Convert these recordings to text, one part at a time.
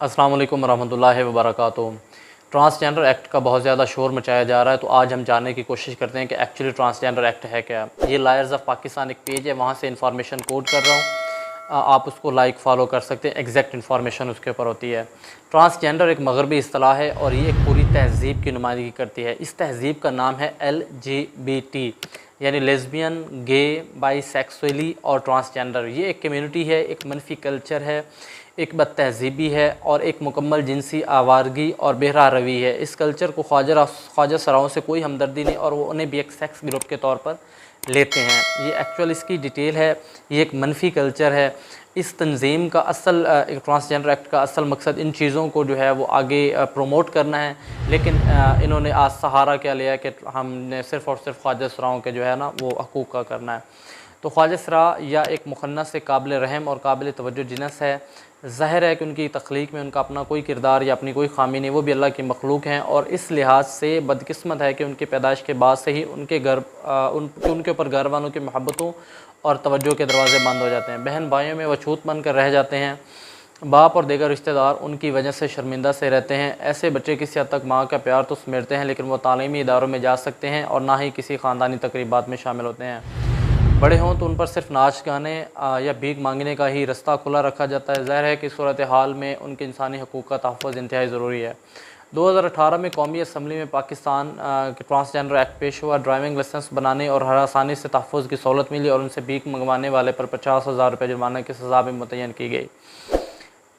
अस्सलाम वालेकुम रहमतुल्लाहि व बरकातुहू। ट्रांसजेंडर एक्ट का बहुत ज़्यादा शोर मचाया जा रहा है, तो आज हम जानने की कोशिश करते हैं कि एक्चुअली ट्रांसजेंडर एक्ट है क्या। ये लायर्स ऑफ पाकिस्तान एक पेज है, वहाँ से इन्फॉर्मेशन कोड कर रहा हूँ, आप उसको लाइक फॉलो कर सकते हैं। एग्जैक्ट इन्फॉर्मेशन उसके ऊपर होती है। ट्रांसजेंडर एक मगरबी इस्तिलाह है और ये एक पूरी तहज़ीब की नुमाइंदगी करती है। इस तहज़ीब का नाम है LGBT, यानी लेस्बियन, गे, बाईसेक्सुअली और ट्रांसजेंडर। ये एक कम्युनिटी है, एक मनफी कल्चर है, एक बदतहज़ीबी है और एक मुकम्मल जिनसी आवारगी और बेहरा रवी है। इस कल्चर को ख्वाजा सराओं से कोई हमदर्दी नहीं और वो उन्हें भी एक सेक्स ग्रुप के तौर पर लेते हैं। ये एक्चुअल इसकी डिटेल है। ये एक मनफी कल्चर है। इस तंजीम का असल ट्रांसजेंडर एक्ट का असल मकसद इन चीज़ों को जो है वो आगे प्रमोट करना है, लेकिन इन्होंने आज सहारा क्या लिया कि हमने सिर्फ़ और सिर्फ ख्वाजा सराओं के जो है ना वो हकूक़ का करना है। तो ख्वाजा सरा या एक मुखन्नस से काबिल रहम और काबिल तवज्जो जिनस है। ज़ाहिर है कि उनकी तख्लीक में उनका अपना कोई किरदार या अपनी कोई ख़ामी नहीं, वो भी अल्लाह की मखलूक हैं और इस लिहाज से बदकिस्मत है कि उनकी पैदाइश के बाद से ही उनके ऊपर घर वालों की मोहब्बतों और तवज्जो के दरवाज़े बंद हो जाते हैं। बहन भाइयों में वो छूत बन कर रह जाते हैं। बाप और दीगर रिश्तेदार उनकी वजह से शर्मिंदा से रहते हैं। ऐसे बच्चे किसी हद तक माँ का प्यार तो समेटते हैं, लेकिन वो तालीमी इदारों में जा सकते हैं और ना ही किसी ख़ानदानी तकरीबात में शामिल होते हैं। बड़े हों तो उन पर सिर्फ नाच गाने या भीख मांगने का ही रास्ता खुला रखा जाता है। ज़ाहिर है कि सूरत हाल में उनके इंसानी हकूक़ का तहफ़्फ़ुज़ इंतहाई ज़रूरी है। 2018 में कौमी असम्बली में पाकिस्तान के ट्रांसजेंडर एक्ट पेश हुआ। ड्राइविंग लाइसेंस बनाने और हरासानी से तहफ़्फ़ुज़ की सहूलत मिली और उनसे भीख मंगवाने वाले पर 50,000 रुपये जुर्माना की सज़ा भी मुतय्यन की गई।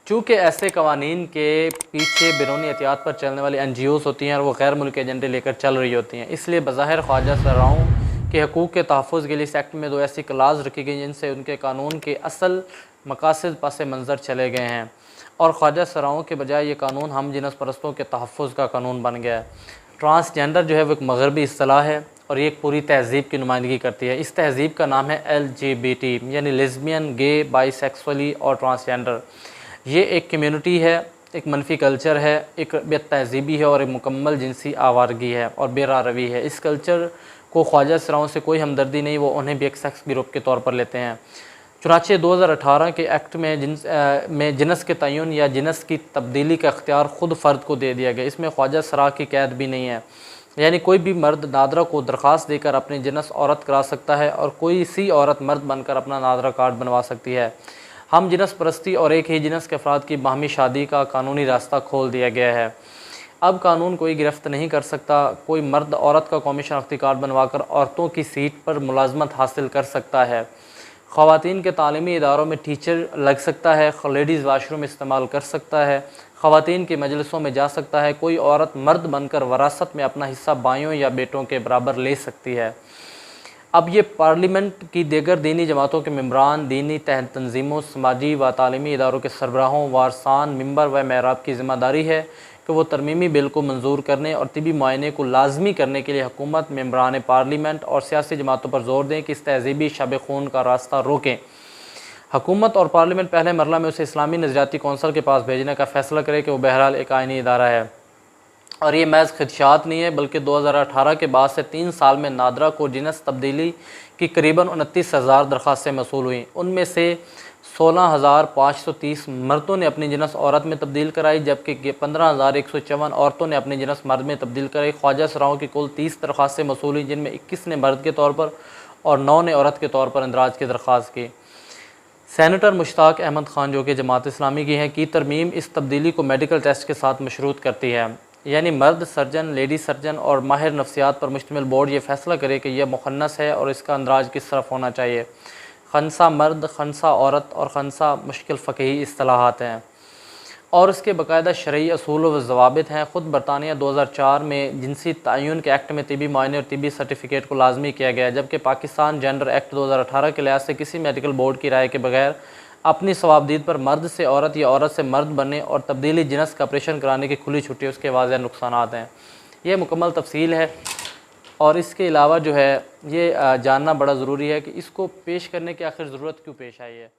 चूँकि ऐसे कवानीन के पीछे बैरूनी एहतियात पर चलने वाली NGOs होती हैं और वो गैर मुल्की एजेंडे लेकर चल रही होती हैं, इसलिए बज़ाहिर ख्वाजा सराओं के हकूक़ के तहफ़्फ़ुज़ के लिए इस एक्ट में 2 ऐसी क्लाज़ रखी गई जिनसे उनके कानून के असल मकासद पस मंज़र चले गए हैं और ख्वाजा सराओं के बजाय ये कानून हम जिनस परस्तों के तहफ़्फ़ुज़ का कानून बन गया है। ट्रांसजेंडर जो है वो एक मगरबी इस्तिलाह है और ये एक पूरी तहज़ीब की नुमाइंदगी करती है। इस तहज़ीब का नाम है LGBT, यानी लेस्बियन, गे, बाईसेक्सुअली और ट्रांसजेंडर। ये एक कम्युनिटी है, एक मनफी कल्चर है, एक बेतहज़ीबी है और एक मुकम्मल जिनसी आवारगी है और बेरा रवी है। इस कल्चर को ख्वाजा सराओं से कोई हमदर्दी नहीं, वो उन्हें भी एक सेक्स ग्रुप के तौर पर लेते हैं। चुनांचे 2018 के एक्ट में जिनस के तयन या जिनस की तब्दीली का अख्तियार ख़ुद फ़र्द को दे दिया गया। इसमें ख्वाजा सरा की कैद भी नहीं है, यानी कोई भी मर्द नादरा को दरख्वास्त देकर अपनी जिनस औरत करा सकता है और कोई सी औरत मर्द बनकर अपना नादरा कार्ड बनवा सकती है। हम जिनस परस्ती और एक ही जिनस के अफराद की बाहमी शादी का कानूनी रास्ता खोल दिया गया है। अब कानून कोई गिरफ्त नहीं कर सकता। कोई मर्द औरत का कौमी शनाख्ती कार्ड बनवाकर औरतों की सीट पर मुलाजमत हासिल कर सकता है। ख़वातीन के तालीमी इदारों में टीचर लग सकता है। लेडीज़ वाशरूम इस्तेमाल कर सकता है। ख़वातीन की मजलिसों में जा सकता है। कोई औरत मर्द बनकर वरासत में अपना हिस्सा बाइयों या बेटों के बराबर ले सकती है। अब ये पार्लियामेंट की दीगर दीनी जमातों के मेम्बरान, दीनी तंजीमों, समाजी व तालीमी इदारों के सरबराहों, वारसान, मिंबर व महराब की ज़िम्मेदारी है कि वो तरमीमी बिल को मंजूर करने और तिबी मुआयने को लाजमी करने के लिए हुकूमत, मेम्बरान पार्लियामेंट और सियासी जमातों पर जोर दें कि इस तहज़ीबी शब खून का रास्ता रोकें। हुकूमत और पार्लियामेंट पहले मरला में उसे इस्लामी नज़रियाती कौंसल के पास भेजने का फ़ैसला करे कि वो बहरहाल एक आइनी इदारा है और ये महज खदशात नहीं है, बल्कि 2018 के बाद से 3 साल में नादरा को जिनस तब्दीली की करीबन 29,000 दरख्वास्तें मसूल हुई। उनमें से 16,530 मर्दों ने अपनी जिनस औरत में तब्दील कराई, जबकि 15,154 औरतों ने अपनी जिनस मर्द में तब्दील कराई। ख्वाजा सराओं की कुल 30 दरख्वास्तें मसूल हुई, जिनमें 21 ने मर्द के तौर पर और 9 ने औरत के तौर पर इंदराज की दरख्वास्त की। सेनेटर मुश्ताक अहमद ख़ान, जो कि जमात इस्लामी की हैं, की तरमीम इस तब्दीली को मेडिकल टेस्ट के साथ मशरूत करती है, यानी मर्द सर्जन, लेडी सर्जन और माहिर नफ्सियात पर मुश्तमिल बोर्ड ये फ़ैसला करे कि यह मुखन्नस है और इसका अंदराज किस तरफ होना चाहिए। खनसा मर्द, खनसा औरत और खनसा मुश्किल फ़क़ही इस्तिलाहात हैं और इसके बाकायदा शरई असूल व ज़वाबित हैं। ख़ुद बरतानिया 2004 में जिनसी तयन के एक्ट में तिबी मुआयने और तिबी सर्टिफिकेट को लाजमी किया गया, जबकि पाकिस्तान जेंडर एक्ट 2018 के लिहाज से किसी मेडिकल बोर्ड की राय के बगैर अपनी सवाबदीद पर मर्द से औरत या औरत से मर्द बनने और तब्दीली जिनस का ऑपरेशन कराने की खुली छुट्टी उसके वाज़ेह नुकसानात हैं। ये मुकम्मल तफसील है और इसके अलावा जो है ये जानना बड़ा ज़रूरी है कि इसको पेश करने की आखिर ज़रूरत क्यों पेश आई है।